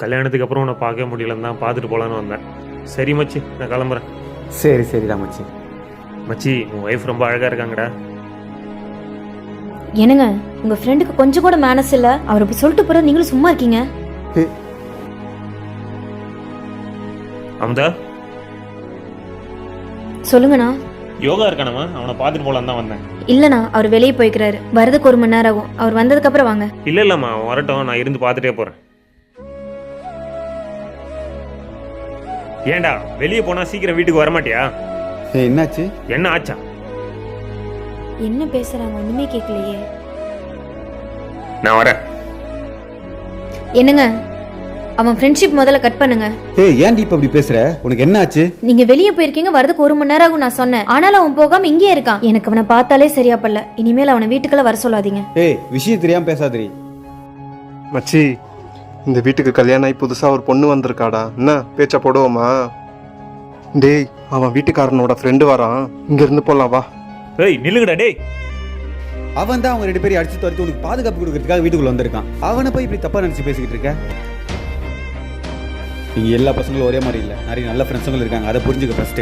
கல்யாணத்துக்கு அப்புறம் உன்னை பார்க்க முடியலன்னு தான் பார்த்துட்டு போகலான்னு வந்தேன். சரி மச்சி, நான் கிளம்புறேன். சரி சரிடா மச்சி. மச்சி, உன் ஒய்ஃப் ரொம்ப அழகாக இருக்காங்கடா. என்னங்க, உங்க ஃப்ரெண்டுக்கு கொஞ்சம் கூட மேனஸ் இல்ல. அவர் இப்படி சொல்லிட்டு போற, நீங்களும் சும்மா இருக்கீங்க. அமுதா, சொல்லுங்கண்ணா. யோகா இருக்கானம்மா, அவனை பார்த்துட்டு போகலான்னு தான் வந்தேன். இல்லண்ணா, அவர் வெளியே போய்க்கிறாரு. வரதுக்கு 1 மணி நேரம் ஆகும். அவர் வந்ததுக்கு அப்புறம் வாங்க. இல்லைம்மா, அவன் வரட்டும், நான் இருந்து பார்த்துட்டே போகிறேன். ஏண்டா வெளியே போனா சீக்கிரம் வீட்டுக்கு வரமாட்டியா? என்னாச்சு? என்ன ஆச்சா? என்ன பேசுறாங்க, ஒண்ணுமே கேட்கலையே. நான் வரேன். என்னங்க, அவன் ஃப்ரெண்ட்ஷிப் முதல்ல கட் பண்ணுங்க. ஏன்டி இப்ப அப்படி பேசுற? உனக்கு என்ன ஆச்சு? நீங்க வெளியே போயிருக்கீங்க, வரதுக்கு 1 மணி நேரம் ஆகும் நான் சொன்னேன். ஆனாலும் அவன் போகாம இங்கே இருக்கான். எனக்கு அவனை பார்த்தாலே சரியா படல. இனிமேல் அவனை வீட்டுக்குள்ள வர சொல்லாதீங்க. விஷயம் தெரியாம பேசாதீ. மச்சி, இந்த வீட்டுக்கு கல்யாணம் ஆகி புதுசாக ஒரு பொண்ணு வந்திருக்காடா. என்ன பேச்சா போடுவோமா? டேய், அவன் வீட்டுக்காரனோட ஃப்ரெண்டு வரான். இங்கேருந்து போகலாம் வா. ஏய் நில்லுங்கடா. டேய், அவன் தான் அவங்க 2 பேரும் அடிச்சு துரத்தி உனக்கு பாதுகாப்பு கொடுக்கறதுக்காக வீட்டுக்குள்ள வந்திருக்கான். அவனை போய் இப்படி தப்பா நினைச்சு பேசிக்கிட்டு இருக்க? நீங்க எல்லா பசங்களும் ஒரே மாதிரி இல்லை. நிறைய நல்ல ஃப்ரெண்ட்ஸுங்களும் இருக்காங்க, அதை புரிஞ்சுக்க ஃபர்ஸ்ட்.